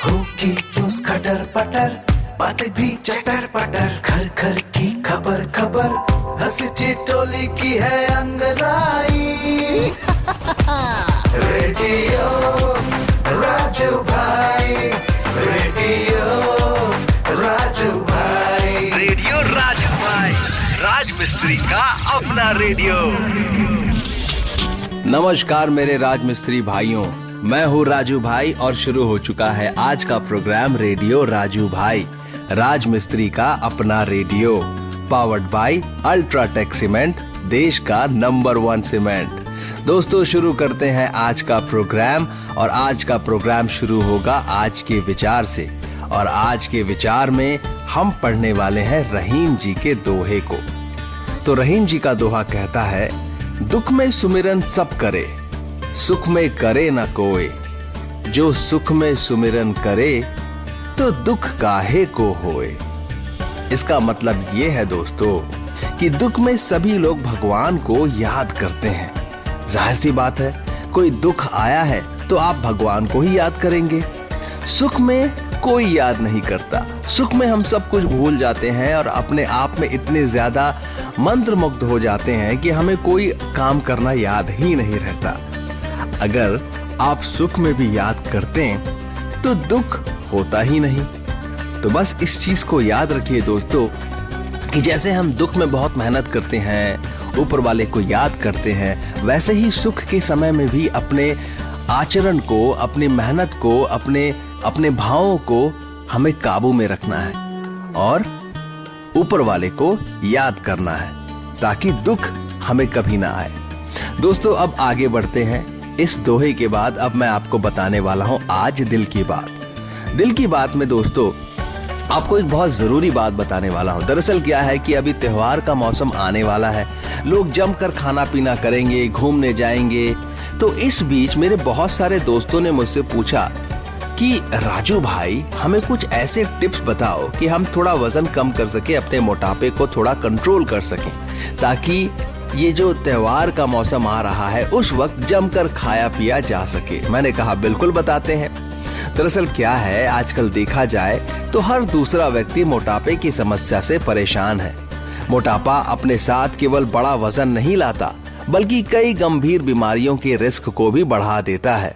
होगी न्यूज़ खटर पटर, बातें भी चटर पटर, घर घर की खबर खबर, हंसी ठिठोली की है अंगड़ाई। रेडियो राजू भाई, रेडियो राजू भाई, रेडियो राजू भाई, राज मिस्त्री का अपना रेडियो। नमस्कार मेरे राज मिस्त्री भाइयों, मैं हूँ राजू भाई और शुरू हो चुका है आज का प्रोग्राम रेडियो राजू भाई, राज मिस्त्री का अपना radio, powered by UltraTech cement, देश का नंबर 1 सीमेंट। दोस्तों शुरू करते हैं आज का प्रोग्राम और आज का प्रोग्राम शुरू होगा आज के विचार से। और आज के विचार में हम पढ़ने वाले हैं रहीम जी के दोहे को। तो रहीम जी का दोहा कहता है, दुख में सुमिरन सब करे, सुख में करे न कोई, जो सुख में सुमिरन करे तो दुख काहे को होए। इसका मतलब ये है दोस्तों कि दुख में सभी लोग भगवान को याद करते हैं। जाहिर सी बात है, कोई दुख आया है तो आप भगवान को ही याद करेंगे। सुख में कोई याद नहीं करता, सुख में हम सब कुछ भूल जाते हैं और अपने आप में इतने ज्यादा मंत्रमुग्ध हो जाते हैं कि हमें कोई काम करना याद ही नहीं रहता। अगर आप सुख में भी याद करते हैं तो दुख होता ही नहीं। तो बस इस चीज को याद रखिए दोस्तों कि जैसे हम दुख में बहुत मेहनत करते हैं, ऊपर वाले को याद करते हैं, वैसे ही सुख के समय में भी अपने आचरण को, अपनी मेहनत को, अपने भावों को हमें काबू में रखना है और ऊपर वाले को याद करना है ताकि दुख हमें कभी ना आए। दोस्तों अब आगे बढ़ते हैं। इस दोहे के बाद अब मैं आपको बताने वाला हूं आज दिल की बात। दिल की बात में दोस्तों आपको एक बहुत जरूरी बात बताने वाला हूं। दरअसल क्या है कि अभी त्योहार का मौसम आने वाला है, लोग जमकर खाना पीना करेंगे, घूमने जाएंगे। तो इस बीच मेरे बहुत सारे दोस्तों ने मुझसे पूछा कि राजू भाई हमें कुछ ऐसे टिप्स बताओ कि हम थोड़ा वजन कम कर सके, अपने मोटापे को थोड़ा कंट्रोल कर सकें, ताकि ये जो त्योहार का मौसम आ रहा है उस वक्त जमकर खाया पिया जा सके। मैंने कहा बिल्कुल बताते हैं। दरअसल क्या है, आजकल देखा जाए तो हर दूसरा व्यक्ति मोटापे की समस्या से परेशान है। मोटापा अपने साथ केवल बड़ा वजन नहीं लाता बल्कि कई गंभीर बीमारियों के रिस्क को भी बढ़ा देता है।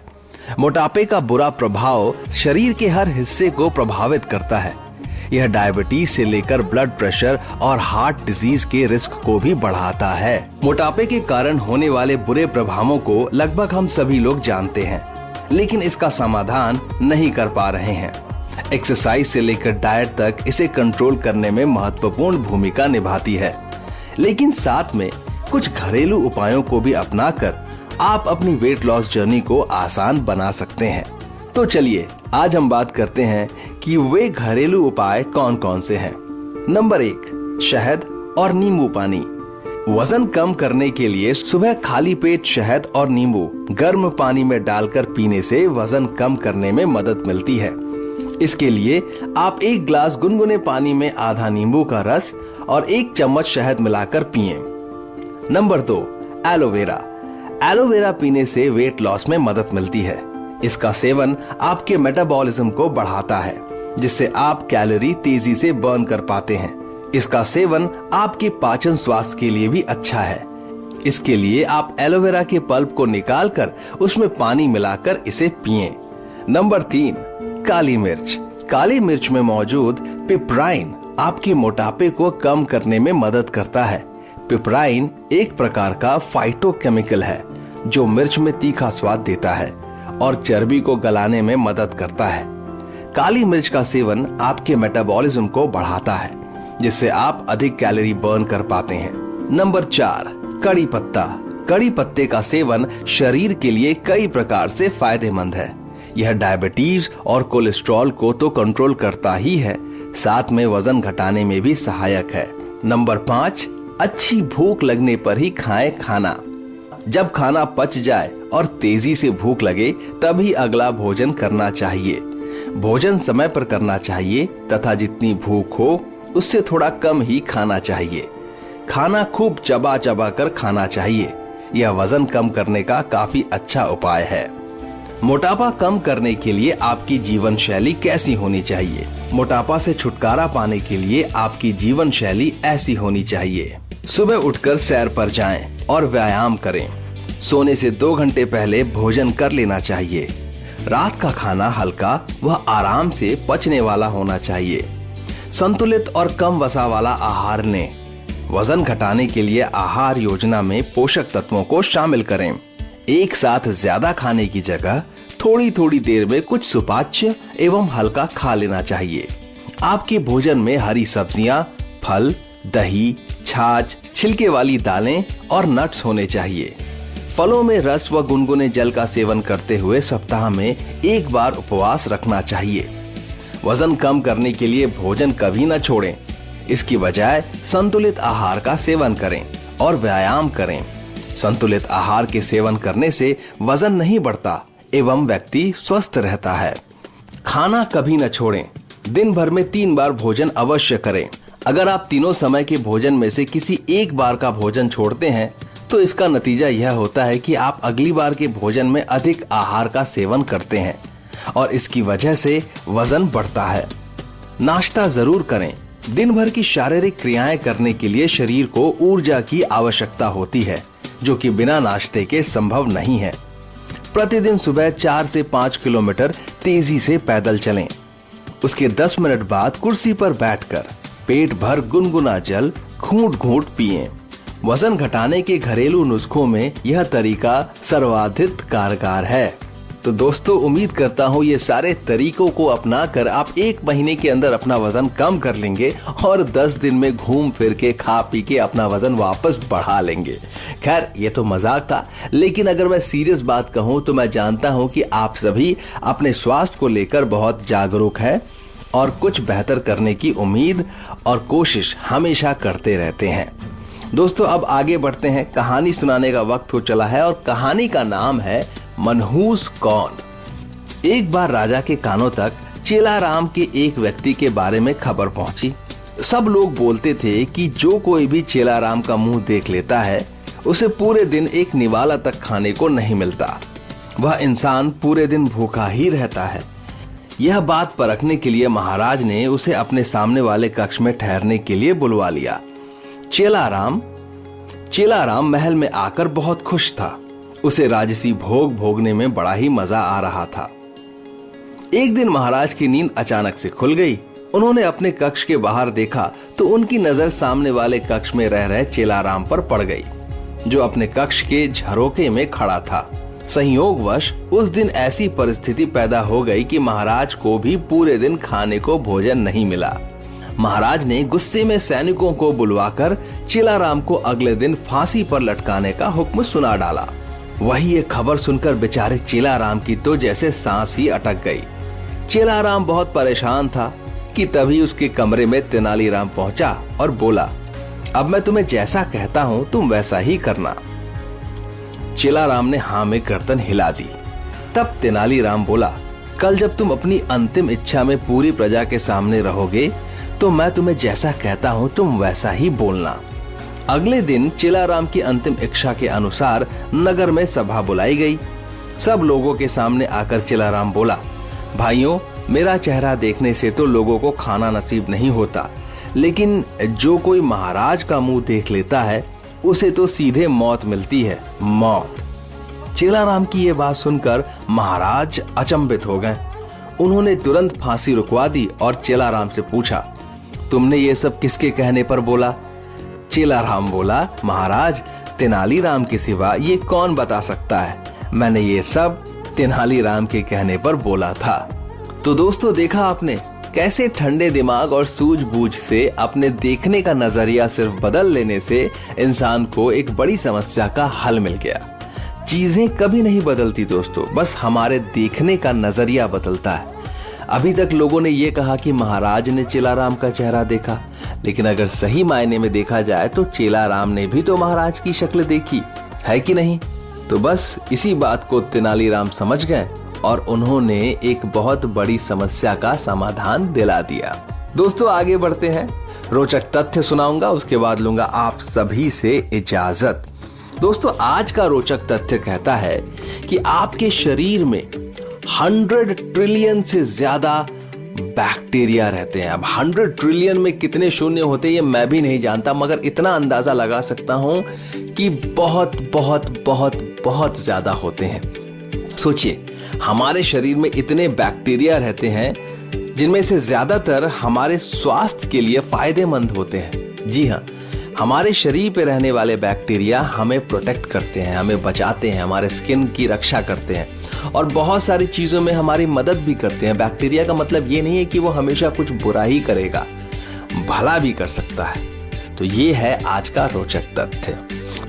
मोटापे का बुरा प्रभाव शरीर के हर हिस्से को प्रभावित करता है। यह डायबिटीज से लेकर ब्लड प्रेशर और हार्ट डिजीज के रिस्क को भी बढ़ाता है। मोटापे के कारण होने वाले बुरे प्रभावों को लगभग हम सभी लोग जानते हैं, लेकिन इसका समाधान नहीं कर पा रहे हैं। एक्सरसाइज से लेकर डाइट तक इसे कंट्रोल करने में महत्वपूर्ण भूमिका निभाती है, लेकिन साथ में कुछ घरेलू उपायों को भी अपनाकर आप अपनी वेट लॉस जर्नी को आसान बना सकते हैं। तो चलिए आज हम बात करते हैं कि वे घरेलू उपाय कौन कौन से हैं। नंबर 1, शहद और नींबू पानी। वजन कम करने के लिए सुबह खाली पेट शहद और नींबू गर्म पानी में डालकर पीने से वजन कम करने में मदद मिलती है। इसके लिए आप 1 गिलास गुनगुने पानी में आधा नींबू का रस और 1 चम्मच शहद मिलाकर पिएं। Number 2, aloe vera. एलोवेरा पीने से वेट लॉस में मदद मिलती है। इसका सेवन आपके मेटाबॉलिज्म को बढ़ाता है, जिससे आप कैलोरी तेजी से बर्न कर पाते हैं। इसका सेवन आपके पाचन स्वास्थ्य के लिए भी अच्छा है। इसके लिए आप एलोवेरा के पल्प को निकालकर उसमें पानी मिलाकर इसे पिएं। नंबर 3, काली मिर्च। काली मिर्च में मौजूद पिपराइन आपके मोटापे को कम करने में मदद करता है। पिपराइन एक प्रकार का फाइटोकेमिकल है जो मिर्च में तीखा स्वाद देता है और चर्बी को गलाने में मदद करता है। काली मिर्च का सेवन आपके मेटाबॉलिज्म को बढ़ाता है, जिससे आप अधिक कैलोरी बर्न कर पाते हैं। नंबर 4, कड़ी पत्ता। कड़ी पत्ते का सेवन शरीर के लिए कई प्रकार से फायदेमंद है। यह डायबिटीज और कोलेस्ट्रॉल को तो कंट्रोल करता ही है, साथ में वजन घटाने में भी सहायक है। नंबर 5, अच्छी भूख लगने पर ही खाएं खाना। जब खाना पच जाए और तेजी से भूख लगे तभी अगला भोजन करना चाहिए। भोजन समय पर करना चाहिए तथा जितनी भूख हो उससे थोड़ा कम ही खाना चाहिए। खाना खूब चबा चबा कर खाना चाहिए। यह वजन कम करने का काफी अच्छा उपाय है। मोटापा कम करने के लिए आपकी जीवन शैली कैसी होनी चाहिए? मोटापा से छुटकारा पाने के लिए आपकी जीवन शैली ऐसी होनी चाहिए। सुबह उठकर सैर पर जाएं और व्यायाम करें। सोने से 2 घंटे पहले भोजन कर लेना चाहिए। रात का खाना हल्का व आराम से पचने वाला होना चाहिए। संतुलित और कम वसा वाला आहार लें। वजन घटाने के लिए आहार योजना में पोषक तत्वों को शामिल करें। एक साथ ज्यादा खाने की जगह थोड़ी थोड़ी देर में कुछ सुपाच्य एवं हल्का खा लेना चाहिए। आपके भोजन में हरी सब्जियां, फल, दही, छाछ, छिलके वाली दालें और नट्स होने चाहिए। फलों में रस व गुनगुने जल का सेवन करते हुए सप्ताह में 1 बार उपवास रखना चाहिए। वजन कम करने के लिए भोजन कभी न छोड़ें। इसकी बजाय संतुलित आहार का सेवन करें और व्यायाम करें। संतुलित आहार के सेवन करने से वजन नहीं बढ़ता एवं व्यक्ति स्वस्थ रहता है। खाना कभी न छोड़ें। दिन भर में 3 बार भोजन अवश्य करें। अगर आप तीनों समय के भोजन में से किसी एक बार का भोजन छोड़ते हैं तो इसका नतीजा यह होता है कि आप अगली बार के भोजन में अधिक आहार का सेवन करते हैं और इसकी वजह से वजन बढ़ता है। नाश्ता जरूर करें। दिन भर की शारीरिक क्रियाएं करने के लिए शरीर को ऊर्जा की आवश्यकता होती है, जो कि बिना नाश्ते के संभव नहीं है। प्रतिदिन सुबह 4 से 5 किलोमीटर तेजी से पैदल चलें। उसके 10 मिनट बाद कुर्सी पर बैठकर पेट भर गुनगुना जल घूंट-घूंट पिएं। वजन घटाने के घरेलू नुस्खों में यह तरीका सर्वाधिक कारगर है। तो दोस्तों, उम्मीद करता हूँ ये सारे तरीकों को अपनाकर आप 1 महीने के अंदर अपना वजन कम कर लेंगे और 10 दिन में घूम फिर के खा पी के अपना वजन वापस बढ़ा लेंगे। खैर, ये तो मजाक था, लेकिन अगर मैं सीरियस बात कहूँ तो मैं जानता हूँ कि आप सभी अपने स्वास्थ्य को लेकर बहुत जागरूक हैं और कुछ बेहतर करने की उम्मीद और कोशिश हमेशा करते रहते हैं। दोस्तों, अब आगे बढ़ते हैं। कहानी सुनाने का वक्त हो चला है और कहानी का नाम है मनहूस कौन। एक बार राजा के कानों तक चेलाराम के एक व्यक्ति के बारे में खबर पहुंची। सब लोग बोलते थे कि जो कोई भी चेलाराम का मुंह देख लेता है उसे पूरे दिन एक निवाला तक खाने को नहीं मिलता। वह इंसान पूरे दिन भूखा ही रहता है। यह बात परखने के लिए महाराज ने उसे अपने सामने वाले कक्ष में ठहरने के लिए बुलवा लिया। चेलाराम महल में आकर बहुत खुश था। उसे राजसी भोग भोगने में बड़ा ही मजा आ रहा था। एक दिन महाराज की नींद अचानक से खुल गई। उन्होंने अपने कक्ष के बाहर देखा तो उनकी नजर सामने वाले कक्ष में रह रहे चेलाराम पर पड़ गई, जो अपने कक्ष के झरोके में खड़ा था। संयोगवश उस दिन ऐसी परिस्थिति पैदा हो गई कि महाराज को भी पूरे दिन खाने को भोजन नहीं मिला। महाराज ने गुस्से में सैनिकों को बुलवाकर चेलाराम को अगले दिन फांसी पर लटकाने का हुक्म सुना डाला। वही ये खबर सुनकर बेचारे चेलाराम की तो जैसे सांस ही अटक गई। चेलाराम बहुत परेशान था कि तभी उसके कमरे में तेनालीराम पहुंचा और बोला, अब मैं तुम्हें जैसा कहता हूं तुम वैसा ही करना। चेलाराम ने हाँ में गर्दन हिला दी। तब तेनालीराम बोला, कल जब तुम अपनी अंतिम इच्छा में पूरी प्रजा के सामने रहोगे तो मैं तुम्हें जैसा कहता हूं तुम वैसा ही बोलना। अगले दिन चेलाराम की अंतिम इच्छा के अनुसार नगर में सभा बुलाई गई। सब लोगों के सामने आकर चेलाराम बोला, भाइयों, मेरा चेहरा देखने से तो लोगों को खाना नसीब नहीं होता, लेकिन जो कोई महाराज का मुंह देख लेता है उसे तो सीधे मौत मिलती है, मौत। चेलाराम की ये बात सुनकर महाराज अचंभित हो गए। उन्होंने तुरंत फांसी रुकवा दी और चेलाराम से पूछा, तुमने ये सब किसके कहने पर बोला? चेलाराम बोला, महाराज, तेनालीराम के सिवा ये कौन बता सकता है? मैंने ये सब तेनालीराम के कहने पर बोला था। तो दोस्तों, देखा आपने कैसे ठंडे दिमाग और सूझबूझ से अपने देखने का नजरिया सिर्फ बदल लेने से इंसान को एक बड़ी समस्या का हल मिल गया। चीजें कभी नहीं बदलती दोस्तों, बस हमारे देखने का नजरिया बदलता है। अभी तक लोगों ने ये कहा कि महाराज ने चेलाराम का चेहरा देखा, लेकिन अगर सही मायने में देखा जाए तो चेलाराम ने भी तो महाराज की शक्ल देखी है कि नहीं? तो बस इसी बात को तेनालीराम समझ गए और उन्होंने एक बहुत बड़ी समस्या का समाधान दिला दिया। दोस्तों, आगे बढ़ते हैं। रोचक तथ्य सुनाऊंगा, उसके बाद लूंगा आप सभी से इजाजत। दोस्तों, आज का रोचक तथ्य कहता है कि आपके शरीर में 100 ट्रिलियन से ज्यादा बैक्टीरिया रहते हैं। अब 100 ट्रिलियन में कितने शून्य होते हैं ये मैं भी नहीं जानता, मगर इतना अंदाजा लगा सकता हूं कि बहुत बहुत बहुत बहुत ज्यादा होते हैं। सोचिए, हमारे शरीर में इतने बैक्टीरिया रहते हैं जिनमें से ज्यादातर हमारे स्वास्थ्य के लिए फायदेमंद होते हैं। जी हाँ, हमारे शरीर पे रहने वाले बैक्टीरिया हमें प्रोटेक्ट करते हैं, हमें बचाते हैं, हमारे स्किन की रक्षा करते हैं और बहुत सारी चीजों में हमारी मदद भी करते हैं। बैक्टीरिया का मतलब ये नहीं है कि वो हमेशा कुछ बुरा ही करेगा, भला भी कर सकता है। तो ये है आज का रोचक तथ्य।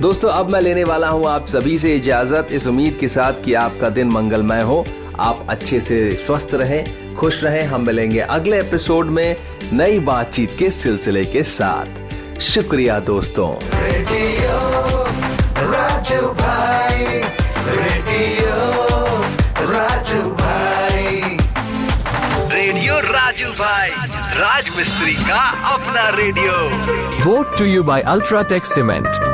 दोस्तों, अब मैं लेने वाला हूं आप सभी से इजाजत, इस उम्मीद के साथ कि आपका दिन मंगलमय हो, आप अच्छे से स्वस्थ रहें, खुश रहें। हम मिलेंगे अगले एपिसोड में नई बातचीत के सिलसिले के साथ। शुक्रिया दोस्तों। रेडियो राजू भाई, रेडियो राजू भाई, रेडियो राजू भाई, राज मिस्त्री का अपना radio. Brought to you by Ultratech Cement.